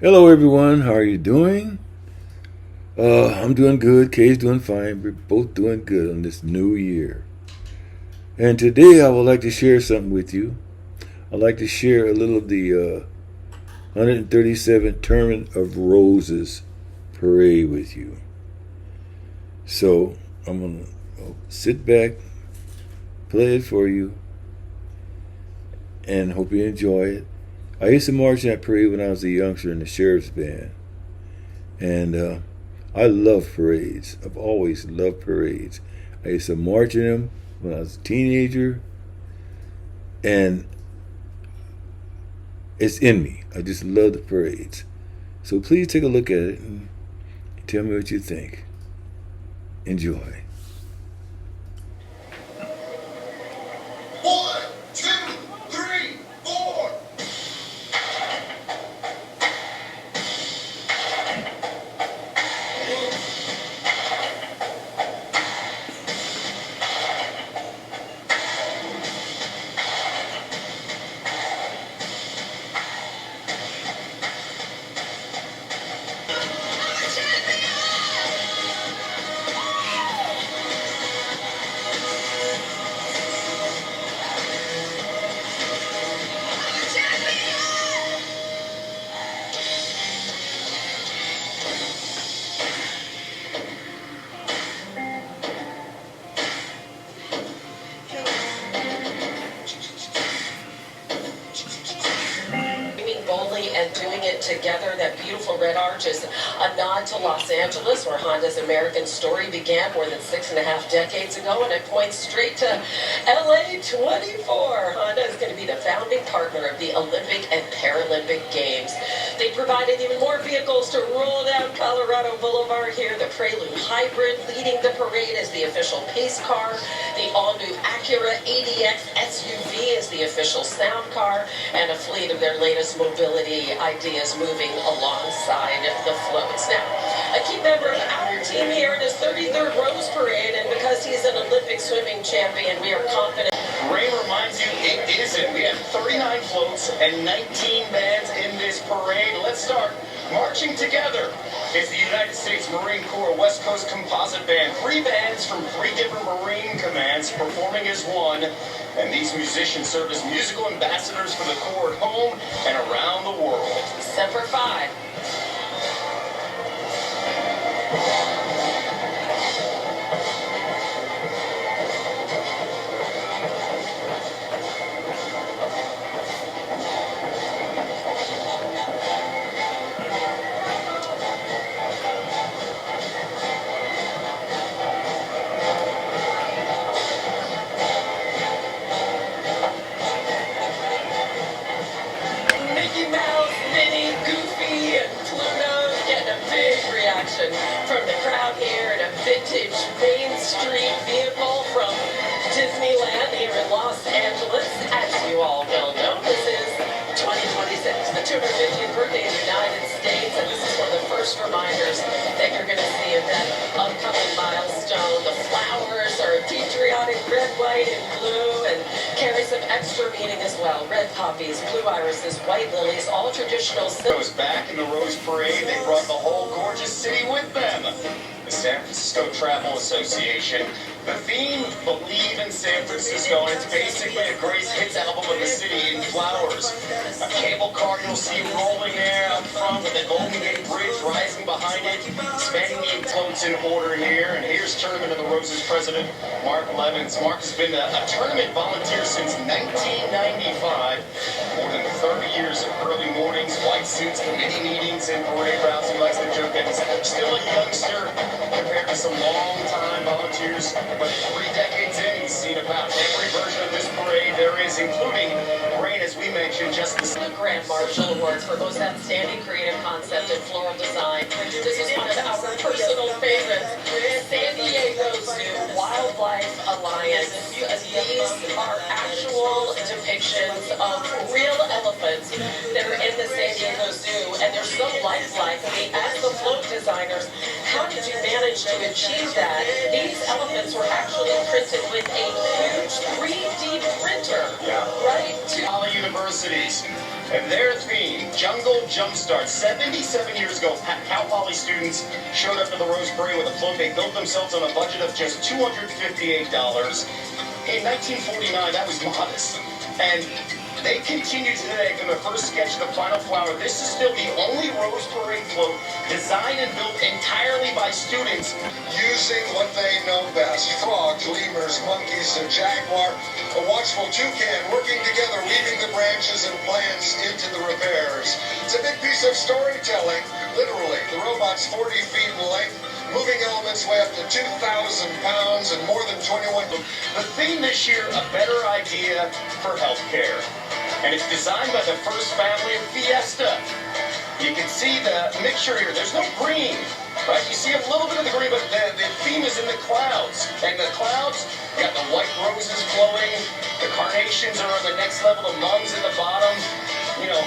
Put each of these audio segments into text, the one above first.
Hello, everyone. How are you doing? I'm doing good. Kay's doing fine. We're both doing good on this new year. And today, I would like to share something with you. I'd like to share a little of the 137th Tournament of Roses parade with you. So, I'm going to sit back, play it for you, and hope you enjoy it. I used to march in that parade when I was a youngster in the sheriff's band. And I love parades. I've always loved parades. I used to march in them when I was a teenager, and it's in me. I just love the parades. So please take a look at it and tell me what you think. Enjoy. One, two, three, four. Boldly and doing it together. That beautiful red arch is a nod to Los Angeles, where Honda's American story began more than 6.5 decades ago, and it points straight to LA 24. Honda is going to be the founding partner of the Olympic and Paralympic Games. They provided even more vehicles to roll down Colorado Boulevard here. The Prelude Hybrid leading the parade as the official pace car. The all-new Acura ADX SUV is the official sound car, and a fleet of their latest mobility ideas moving alongside the floats. Now, a key member of our team here in his 33rd Rose Parade, and because he's an Olympic swimming champion, we are confident. Ray reminds you it isn't. We have 39 floats and 19 bands in this parade. Let's start marching together. It's the United States Marine Corps West Coast Composite Band. 3 bands from 3 different Marine commands performing as one. And these musicians serve as musical ambassadors for the Corps at home and around the world. Semper Fi. Mickey Mouse, Minnie, Goofy, and Pluto getting a big reaction from the crowd here in a vintage Main Street vehicle from Disneyland here in Los Angeles. As you all well know, this is 2026, the 250th birthday of the United States, and this is one of the first reminders that you're going to see of that upcoming milestone. The flowers are patriotic red, white, and blue, and carry some extra meaning as well. Red poppies, blue irises, white lilies, all traditional. Goes back in the Rose Parade. They brought the whole gorgeous city with them. The San Francisco Travel Association. The theme, Believe in San Francisco, and it's basically a greatest hits album of the city in flowers. A cable car you'll see rolling there up front with the Golden Gate Bridge rising behind it, spanning the floats in order here. And here's Tournament of the Roses president, Mark Levins. Mark has been a tournament volunteer since 1995. More than 30 years of early mornings, white suits, committee meetings, and parade routes. He likes to joke that he's still a youngster compared to some long-time volunteers. But 3 decades in, he's seen about every version of this parade there is, including Rain, as we mentioned, just the Grand Marshal Award for most outstanding creative concept and floral design. This is one of our personal favorites. San Diego Zoo Wildlife Alliance. These are actual depictions of real elephants that are in the San Diego Zoo, and they're so lifelike. I mean, as the float designers, how did you manage to achieve that? These elephants were actually printed with a huge 3D printer, right? All universities. Their theme, Jungle Jumpstart. 77 years ago, Cal Poly students showed up to the Rose Parade with a float. They built themselves on a budget of just $258. In 1949, that was modest. And they continue today from the first sketch to the final flower. This is still the only Rose Parade float designed and built entirely by students. Using what they know best, frogs, lemurs, monkeys, a jaguar, a watchful toucan, working together, weaving the branches and plants into the repairs. It's a big piece of storytelling, literally. The robot's 40 feet in length, moving elements weigh up to 2,000 pounds and more than 21. The theme this year, a better idea for healthcare. And it's designed by the first family of Fiesta. You can see the mixture here. There's no green, right? You see a little bit of the green, but the theme is in the clouds. And the clouds, you got the white roses flowing. The carnations are on the next level. The mums at the bottom, you know,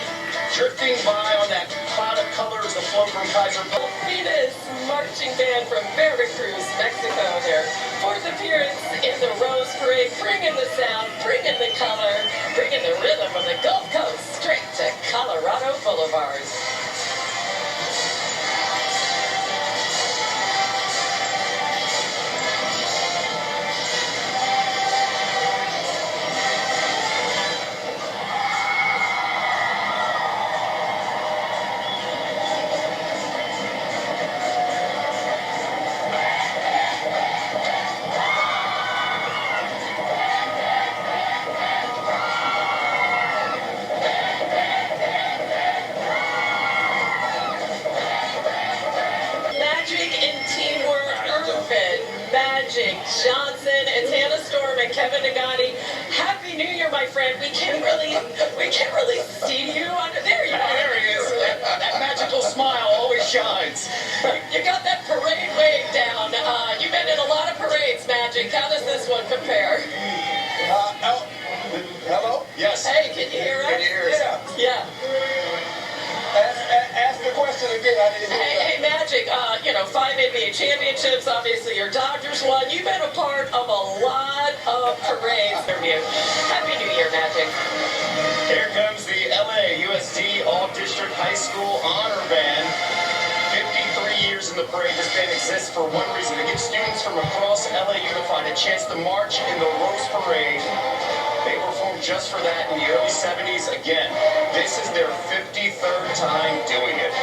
drifting by on that cloud of colors, the flow from Kaiser. Venus marching band from Veracruz, Mexico. Their fourth appearance in the Rose Parade, bringing the sound, bringing the color, bringing the rhythm from the Gulf Coast straight to Colorado Boulevard. Magic Johnson and Tana Storm and Kevin Nagati. Happy New Year, my friend. We can't really see you under there. You are. There he is. That magical smile always shines. You got that parade wave down. You've been in a lot of parades, Magic. How does this one compare? Hello? Yes. Hey, can you hear us? Can you hear us? Yeah. Ask the question again. I didn't hear Hey, Magic, 5 NBA championships, obviously your Dodgers won. You've been a part of a lot of parades. Happy New Year, Magic. Here comes the LA USD All-District High School Honor Band. 53 years in the parade. This band exists for one reason, to give students from across LA Unified a chance to march in the Rose Parade. They performed just for that in the early 70s. Again, this is their 53rd time doing it.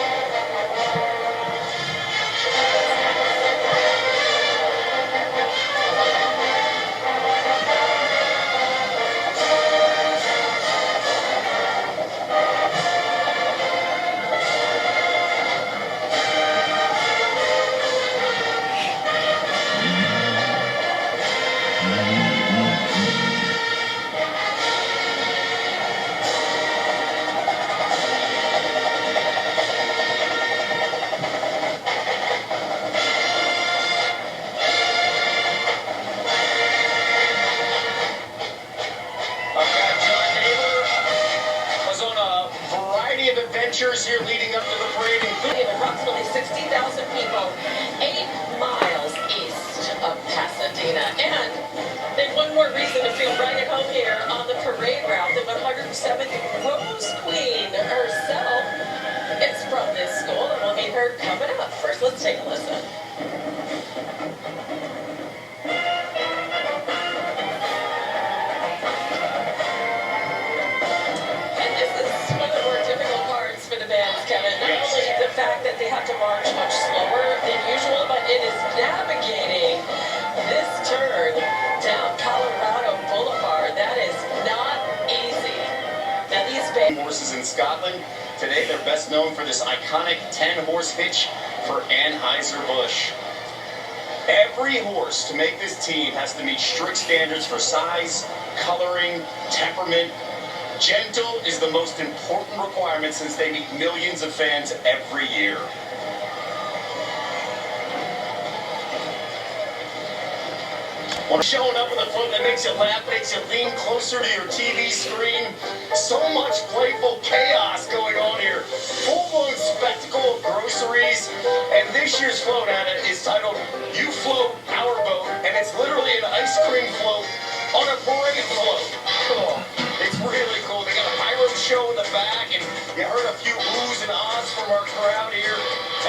Adventures here leading up to the parade, including approximately 60,000 people 8 miles east of Pasadena. And then one more reason to feel right at home here on the parade route. The 107th Rose Queen herself is from this school, and we'll meet her coming up. First, let's take a listen. They have to march much slower than usual, but it is navigating this turn down Colorado Boulevard. That is not easy. Now these horses in Scotland, today they're best known for this iconic 10-horse hitch for Anheuser-Busch. Every horse to make this team has to meet strict standards for size, coloring, temperament. Gentle is the most important requirement since they meet millions of fans every year. Showing up with a float that makes you laugh, makes you lean closer to your TV screen. So much playful chaos going on here. Full-blown spectacle of groceries. And this year's float, Anna, is titled You Float Our Boat. And it's literally an ice cream float on a parade float. Oh, it's really cool. They got a pyro show in the back, and you heard a few oohs and ahs from our crowd here.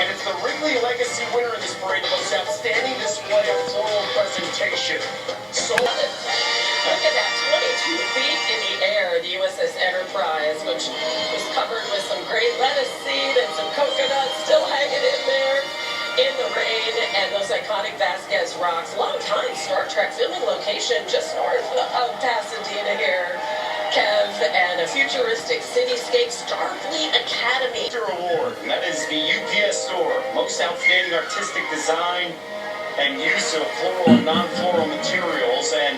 And it's the Wrigley Legacy winner in this parade, the most outstanding display of floral presentation. So Look at that, 22 feet in the air, the USS Enterprise, which was covered with some great lettuce seed and some coconuts still hanging in there in the rain, and those iconic Vasquez rocks. Long-time Star Trek filming location just north of Pasadena here, Kev, and a futuristic cityscape, Starfleet Academy Award, and that is the UPS store. Most outstanding artistic design and use of floral and non-floral materials, and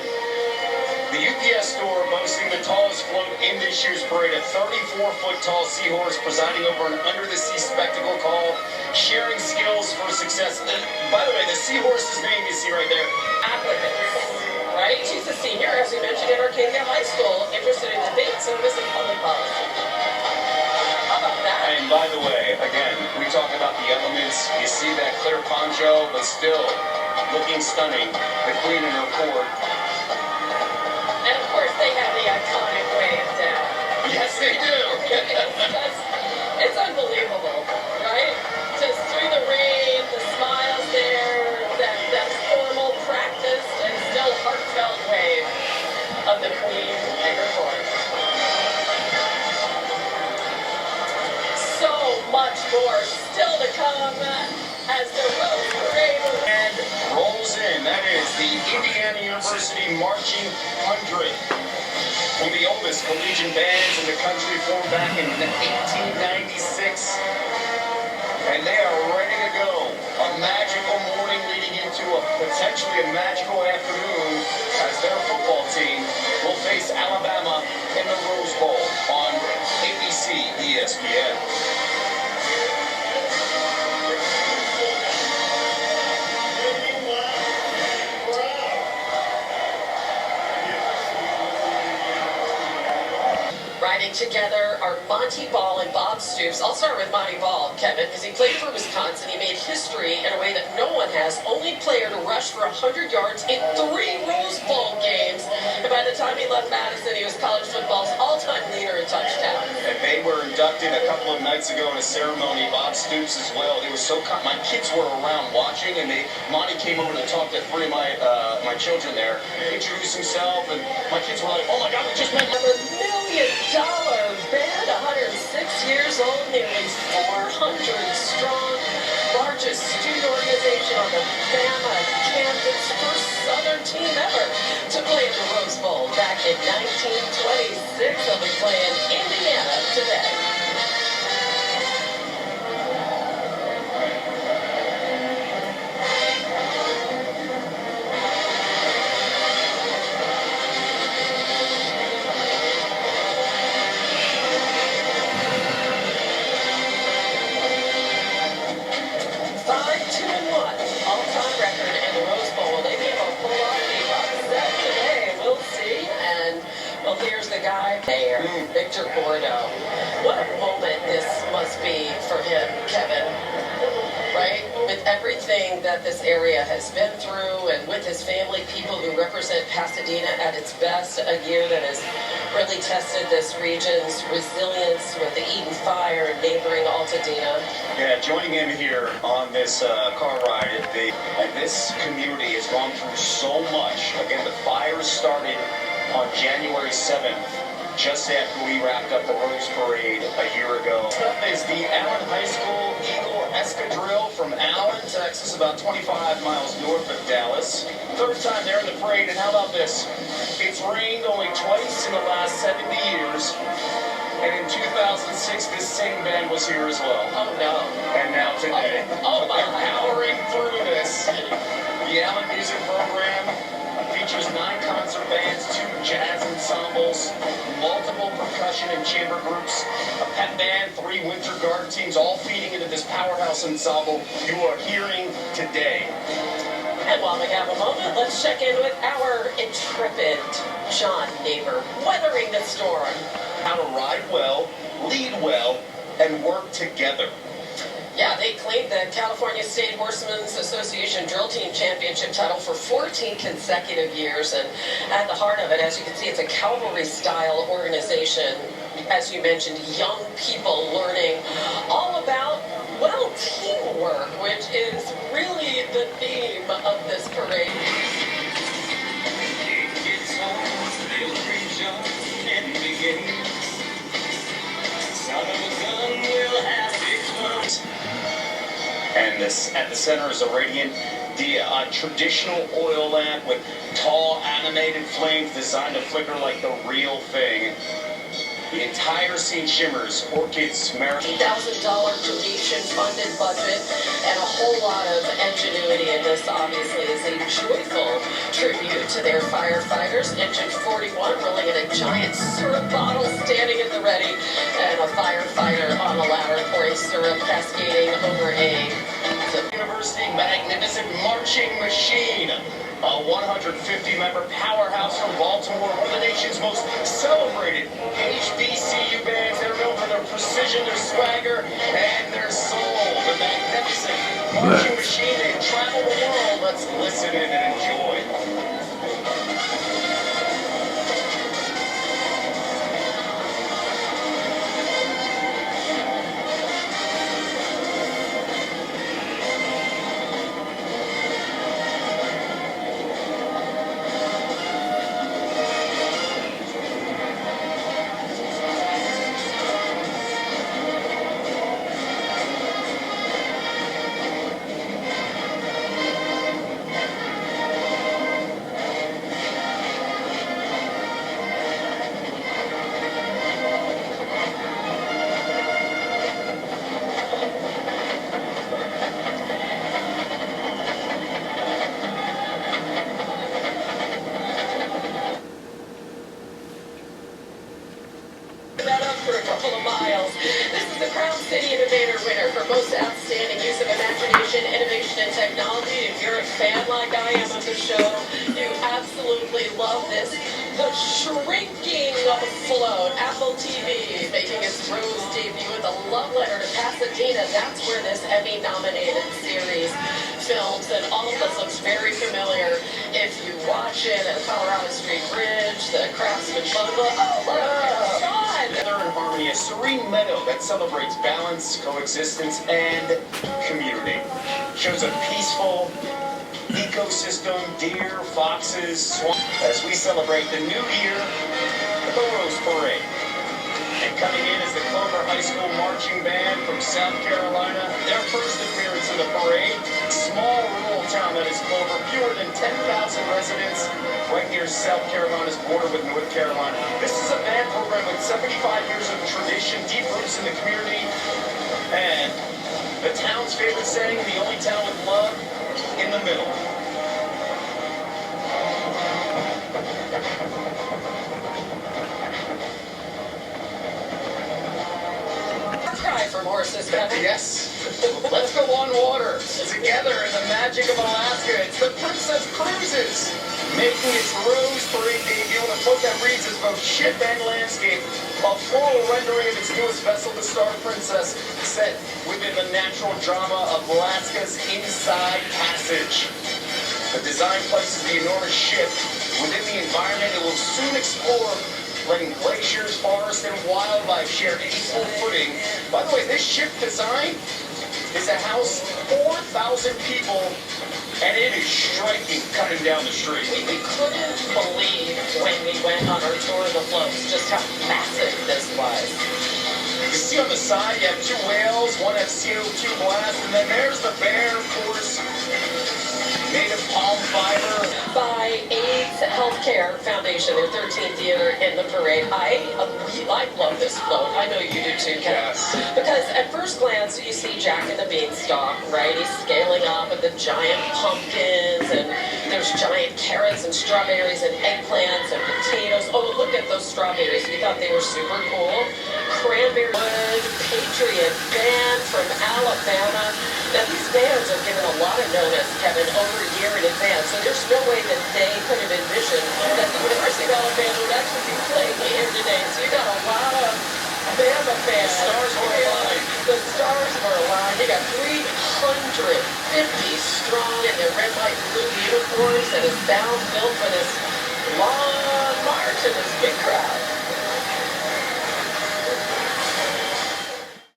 the UPS store boasting the tallest float in this year's parade, a 34-foot tall seahorse presiding over an under-the-sea spectacle called Sharing Skills for Success. And by the way, the seahorse's name you see right there, applicants, right? She's a senior, as we mentioned, at Arcadia High School, interested in debate, service, and public policy. How about that? And by the way, again, we talk about the elements. You see that clear poncho, but still looking stunning. The queen in her court. And of course, they have the iconic wave down. Yes, they do. It's unbelievable, right? Just through the rain, the smiles there, that formal, practiced, and still heartfelt wave of the queen and her court. So much more still to come as the Rose Parade And rolls in. That is the Indiana University Marching 100. One of the oldest collegiate bands in the country, formed back in 1896. And they are ready to go. A magical morning leading into potentially a magical afternoon as their football team will face Alabama in the Rose Bowl on ABC ESPN. Riding together are Monty Ball and Bob Stoops. I'll start with Monty Ball, Kevin, because he played for Wisconsin. He made history in a way that no one has. Only player to rush for 100 yards in 3 Rose Bowl games. And by the time he left Madison, he was college football's all-time leader in touchdowns. And they were inducted a couple of nights ago in a ceremony. Bob Stoops as well. It was so my kids were around watching, and Monty came over to talk to 3 of my children there, introduced himself, and my kids were like, "Oh my God, we just met." $1 million band, 106 years old, nearly 400 strong, largest student organization on the Bama campus, first Southern team ever to play in the Rose Bowl back in 1926. They'll be playing Indiana today. Here's the guy there, Victor Bordeaux. What a moment this must be for him, Kevin, right? With everything that this area has been through, and with his family, people who represent Pasadena at its best, a year that has really tested this region's resilience with the Eden Fire and neighboring Altadena. Yeah, joining him here on this car ride, and this community has gone through so much. Again, the fire started on January 7th, just after we wrapped up the Rose Parade a year ago. Is the Allen High School Eagle Escadrille from Allen, Texas, about 25 miles north of Dallas. Third time they're in the parade, and how about this? It's rained only twice in the last 70 years, and in 2006, this same band was here as well. Oh, no. And now today, they're powering through this. The Allen Music Program features 9 concert bands, 2 jazz ensembles, multiple percussion and chamber groups, a pep band, 3 winter guard teams, all feeding into this powerhouse ensemble you are hearing today. And while we have a moment, let's check in with our intrepid John Neighbor, weathering the storm. How to ride well, lead well, and work together. Yeah, they claimed the California State Horsemen's Association Drill Team Championship title for 14 consecutive years. And at the heart of it, as you can see, it's a cavalry-style organization as you mentioned, young people learning all about, well, teamwork, which is really the theme of this parade. And this at the center is a radiant, traditional oil lamp with tall animated flames designed to flicker like the real thing. The entire scene shimmers, orchids, $1,000 donation-funded budget, and a whole lot of ingenuity in this. Obviously, is a joyful tribute to their firefighters. Engine 41 rolling in a giant syrup bottle, standing at the ready, and a firefighter on a ladder pouring syrup, cascading over a University magnificent marching machine. A 150-member powerhouse from Baltimore, one of the nation's most celebrated HBCU bands. They're known for their precision, their swagger, and their soul. The magnificent marching machine. They travel the world. Let's listen in and enjoy. For a couple of miles. This is the Crown City Innovator winner for most outstanding use of imagination, innovation, and technology. If you're a fan like I am of the show, you absolutely love this. The Shrinking Float, Apple TV, making its Rose debut with a love letter to Pasadena. That's where this Emmy-nominated series films, and all of this looks very familiar if you watch it at Colorado Street Bridge, the Craftsman Bungalow. Oh, look, God! Together in harmony, a serene meadow that celebrates balance, coexistence, and community. Shows a peaceful ecosystem, deer, foxes, swamp, as we celebrate the new year of the Rose Parade. And coming in is the Clover High School Marching Band from South Carolina. Their first appearance in the parade. Small rural town that is Clover, fewer than 10,000 residents, right near South Carolina's border with North Carolina. This is a band program with 75 years of tradition, deep roots in the community, and the town's favorite saying, the only town with love in the middle. Cry from horses, Kevin. Yes. Let's go on water together in the magic of Alaska. It's the Princess Cruises making its Rose Parade debut on a boat that reads as both ship and landscape. A floral rendering of its newest vessel, the Star Princess, set within the natural drama of Alaska's Inside Passage. The design places the enormous ship within the environment it will soon explore, letting glaciers, forests, and wildlife share equal footing. By the way, this ship design is a house 4,000 people, and it is striking coming down the street. We couldn't believe when we went on our tour of the floats just how massive this was. You see on the side, you have two whales, one has CO2 blast, and then there's the bear, of course, made of palm fiber. By AIDS Healthcare Foundation, their 13th year in the parade. I love this float. I know you do too, Ken. Yes. Because at first glance, you see Jack and the Beanstalk, right? He's scaling up at the giant pumpkins, and there's giant carrots and strawberries and eggplants and potatoes. Oh, look at those strawberries. We thought they were super cool. Cranberry Wood, Patriot Band from Alabama. Now, these bands are given a lot of notice, Kevin, over a year in advance, so there's no way that they could have envisioned that the University of Alabama would actually be playing here today. So you got a lot of Bama fans. The stars were aligned. The stars were aligned. You got 350 strong in their red, white, blue uniforms, and a sound built for this long march and this big crowd.